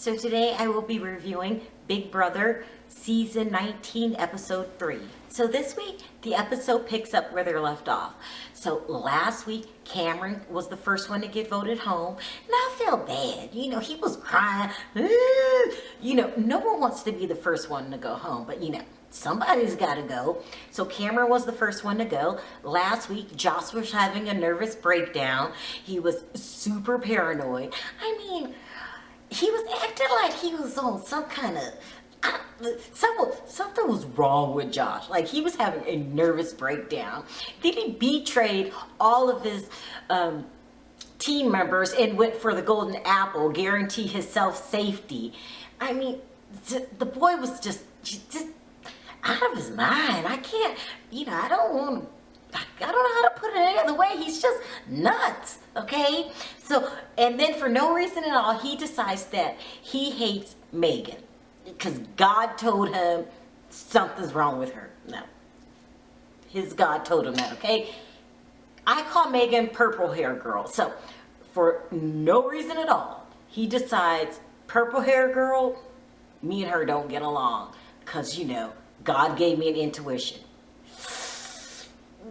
So today I will be reviewing Big Brother Season 19, Episode 3. So this week, the episode picks up where they're left off. So last week, Cameron was the first one to get voted home. And I felt bad. He was crying. No one wants to be the first one to go home. But, somebody's got to go. So Cameron was the first one to go. Last week, Josh was having a nervous breakdown. He was super paranoid. He was acting like he was on some kind of... something was wrong with Josh. Like, he was having a nervous breakdown. Then he betrayed all of his team members and went for the golden apple, guarantee his self-safety. The boy was just out of his mind. I can't, I don't know how to put it any other way. He's just nuts, okay? So, and then for no reason at all, he decides that he hates Megan because God told him something's wrong with her. No, his God told him that, okay? I call Megan purple hair girl. So, for no reason at all, he decides purple hair girl, me and her don't get along because, God gave me an intuition.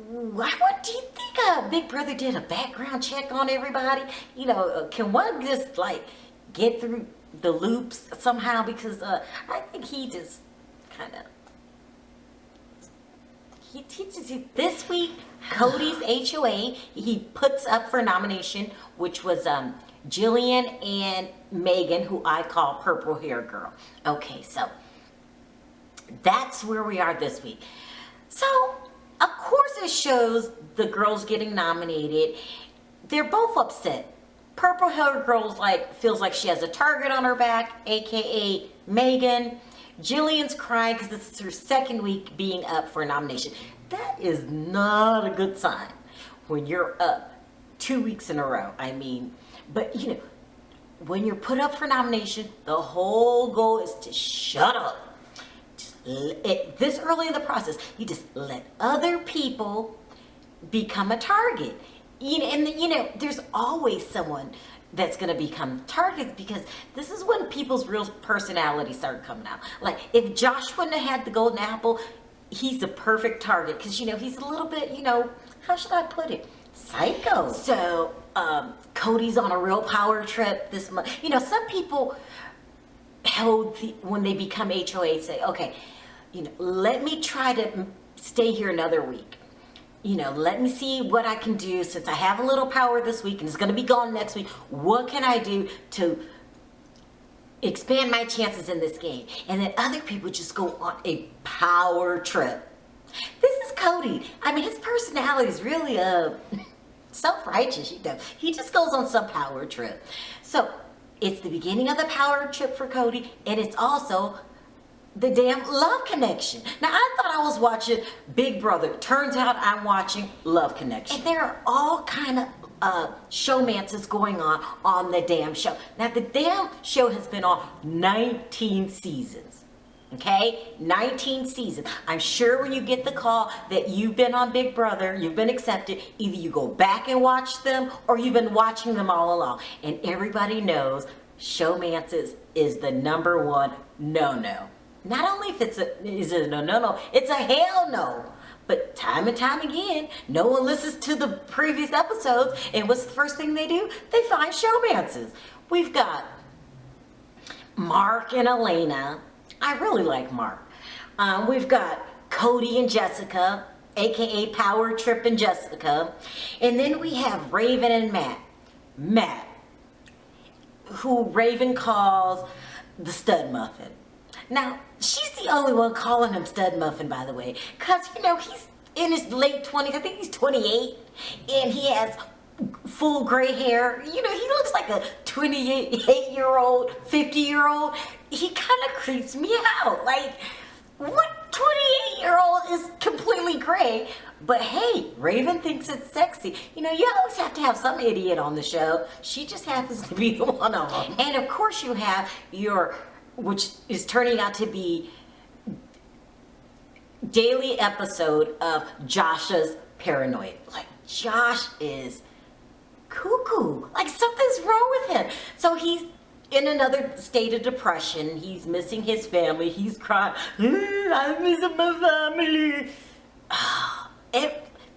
What do you think Big Brother did a background check on everybody? Can one just get through the loops somehow? Because I think he just kind of... This week, Cody's HOA, he puts up for nomination, which was Jillian and Megan, who I call purple hair girl. Okay, so that's where we are this week. So, of course it shows the girls getting nominated. They're both upset. Purple hair girl's feels like she has a target on her back, aka Megan. Jillian's crying because this is her second week being up for a nomination. That is not a good sign when you're up 2 weeks in a row. But when you're put up for nomination, the whole goal is to shut up. This early in the process, you just let other people become a target. There's always someone that's going to become targets because this is when people's real personalities start coming out. Like, if Josh wouldn't have had the golden apple, he's the perfect target because, he's a little bit, how should I put it? Psycho. So, Cody's on a real power trip this month. Some people when they become HOA say, okay, let me try to stay here another week. Let me see what I can do since I have a little power this week and it's going to be gone next week. What can I do to expand my chances in this game? And then other people just go on a power trip. This is Cody. His personality is really self-righteous. He just goes on some power trip. So it's the beginning of the power trip for Cody, and it's also the damn love connection. Now, I thought I was watching Big Brother. Turns out I'm watching Love Connection. And there are all kind of showmances going on the damn show. Now, the damn show has been on 19 seasons. Okay? 19 seasons. I'm sure when you get the call that you've been on Big Brother, you've been accepted, either you go back and watch them or you've been watching them all along. And everybody knows showmances is the number one no-no. Not only is it a no, it's a hell no. But time and time again, no one listens to the previous episodes, and what's the first thing they do? They find showmances. We've got Mark and Elena. I really like Mark. We've got Cody and Jessica, aka Power Trip and Jessica. And then we have Raven and Matt. Matt, who Raven calls the stud muffin. Now, she's the only one calling him stud muffin, by the way, because, he's in his late 20s. I think he's 28, and he has full gray hair. He looks like a 28-year-old, 50-year-old. He kind of creeps me out. Like, what 28-year-old is completely gray? But hey, Raven thinks it's sexy. You always have to have some idiot on the show. She just happens to be the one of them. And of course you have which is turning out to be daily episode of Josh's paranoid. Like, Josh is cuckoo. Like, something's wrong with him. So he's in another state of depression. He's missing his family. He's crying, I'm missing my family.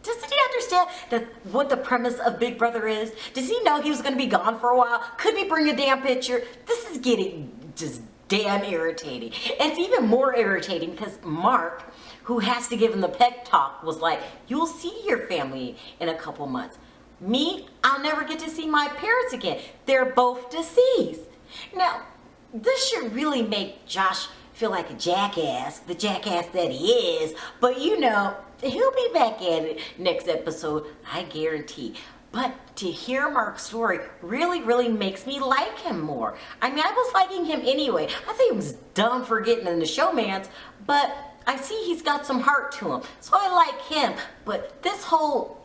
Doesn't he understand that what the premise of Big Brother is? Does he know he was going to be gone for a while? Couldn't he bring a damn picture? This is getting just damn irritating. And it's even more irritating because Mark, who has to give him the pep talk, was like, you'll see your family in a couple months. Me, I'll never get to see my parents again. They're both deceased. Now, this should really make Josh feel like a jackass, the jackass that he is, but you know, he'll be back at it next episode, I guarantee. But to hear Mark's story really makes me like him more. I mean, I was liking him anyway. I think he was dumb for getting in the showmance, but I see he's got some heart to him, so I like him. But this whole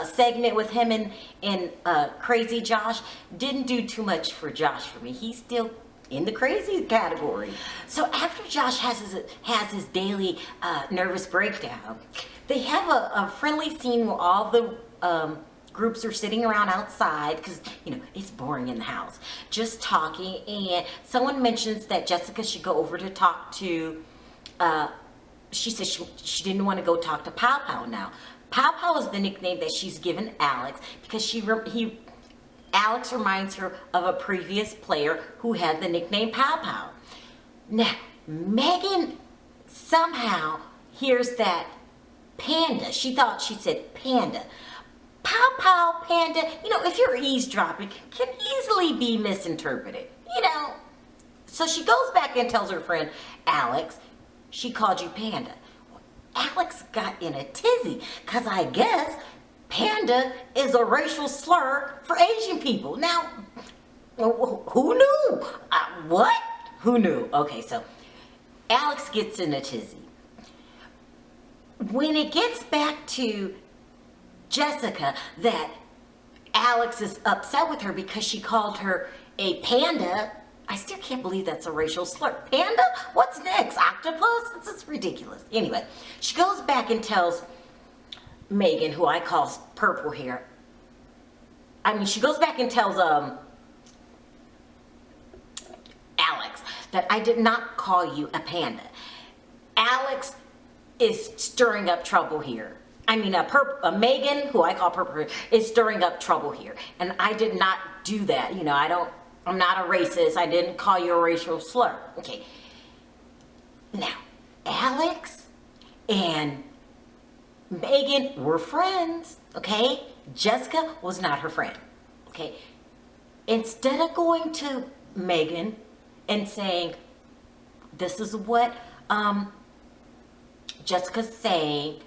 segment with him and Crazy Josh didn't do too much for Josh for me. He's still in the crazy category. So after Josh has his daily nervous breakdown, they have a friendly scene where all the groups are sitting around outside because, you know, it's boring in the house, just talking, and someone mentions that Jessica should go over to talk to, she said she didn't want to go talk to Pow Pow now. Pow Pow is the nickname that she's given Alex because Alex reminds her of a previous player who had the nickname Pow Pow. Now, Megan somehow hears that Panda. She thought she said Panda. Pow Pow, Panda, you know, if you're eavesdropping, can easily be misinterpreted, you know. So she goes back and tells her friend Alex, she called you Panda. Alex got in a tizzy because I guess Panda is a racial slur for Asian people. Now, who knew? What? Who knew? Okay, so Alex gets in a tizzy. When it gets back to Jessica that Alex is upset with her because she called her a panda, I still can't believe that's a racial slur. Panda? What's next? Octopus? It's ridiculous. Anyway, she goes back and tells Megan, who I call purple hair. She goes back and tells Alex that I did not call you a panda. Alex is stirring up trouble here. Megan, who I call purple hair, is stirring up trouble here. And I did not do that. You know, I'm not a racist. I didn't call you a racial slur. Okay. Now, Alex and Megan were friends, okay? Jessica was not her friend, okay? Instead of going to Megan and saying, this is what Jessica's saying,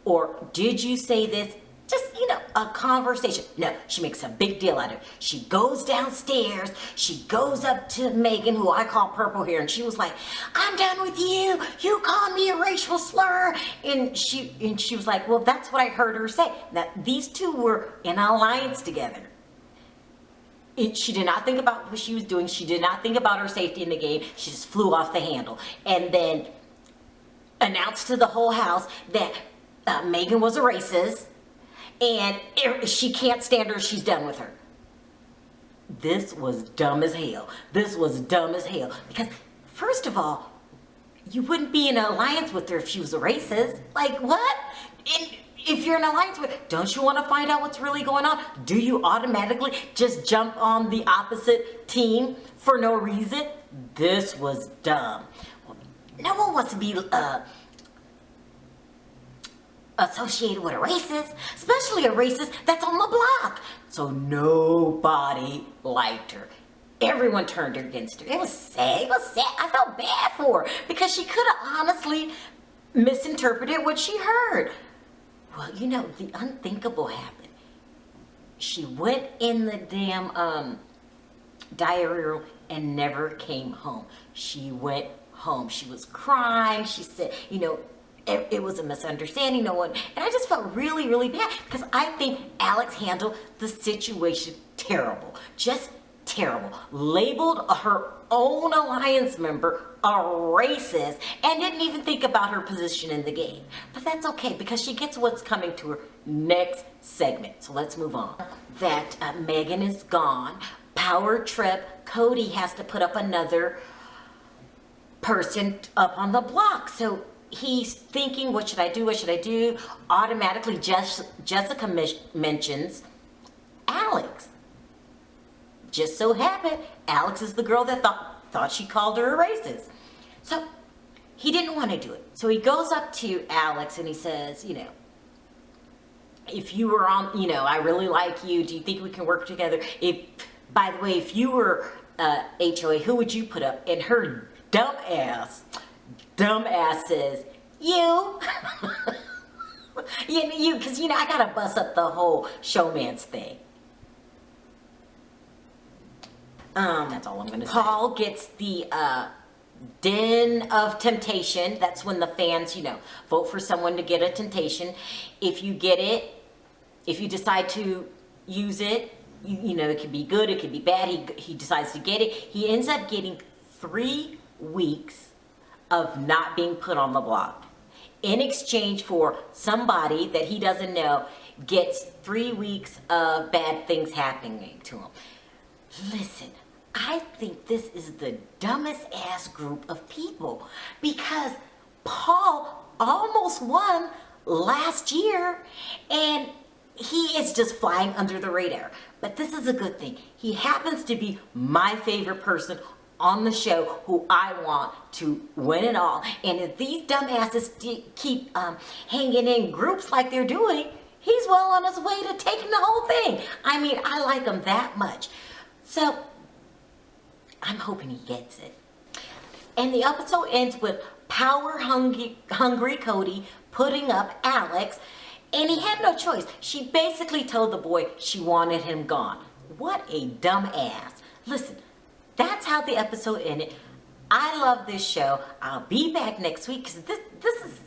or did you say this? Just, you know, a conversation. No, she makes a big deal out of it. She goes downstairs. She goes up to Megan, who I call purple hair, and she was like, I'm done with you. You called me a racial slur. And she was like, well, that's what I heard her say. Now, these two were in an alliance together. She did not think about what she was doing. She did not think about her safety in the game. She just flew off the handle. And then announced to the whole house that Megan was a racist. And she can't stand her, she's done with her. This was dumb as hell. This was dumb as hell. Because, first of all, you wouldn't be in an alliance with her if she was a racist. Like, what? And if you're in an alliance with her, don't you want to find out what's really going on? Do you automatically just jump on the opposite team for no reason? This was dumb. No one wants to be associated with a racist, especially a racist that's on the block. So nobody liked her. Everyone turned against her. It was sad. It was sad. I felt bad for her because she could have honestly misinterpreted what she heard. Well, you know, the unthinkable happened. She went in the damn diary room and never came home. She went home. She was crying. She said, you know, it was a misunderstanding, no one, and I just felt really bad because I think Alex handled the situation terrible, just terrible. Labeled her own alliance member a racist and didn't even think about her position in the game. But that's okay because she gets what's coming to her next segment. So let's move on. That Megan is gone. power trip, Cody has to put up another person up on the block. So he's thinking, what should I do? What should I do? Automatically, Jessica mentions Alex. Just so happened, Alex is the girl that thought she called her a racist. So he didn't want to do it. So he goes up to Alex and he says, if you were on, I really like you. Do you think we can work together? By the way, if you were HOA, who would you put up? And her dumb ass says, you. you, because, I got to bust up the whole showmance thing. That's all I'm going to say. Paul gets the den of temptation. That's when the fans, vote for someone to get a temptation. If you get it, if you decide to use it, it could be good, it could be bad. He decides to get it. He ends up getting 3 weeks of not being put on the block. In exchange for somebody that he doesn't know gets 3 weeks of bad things happening to him. Listen, I think this is the dumbest ass group of people because Paul almost won last year and he is just flying under the radar. But this is a good thing. He happens to be my favorite person on the show who I want to win it all. And if these dumbasses keep hanging in groups like they're doing, he's well on his way to taking the whole thing. I mean, I like him that much. So, I'm hoping he gets it. And the episode ends with power-hungry Cody putting up Alex, and he had no choice. She basically told the boy she wanted him gone. What a dumb ass. Listen, that's how the episode ended. I love this show. I'll be back next week because this is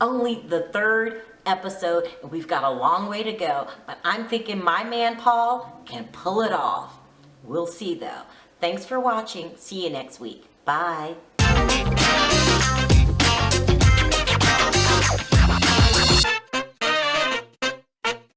only the 3rd episode, and we've got a long way to go. But I'm thinking my man Paul can pull it off. We'll see though. Thanks for watching. See you next week. Bye.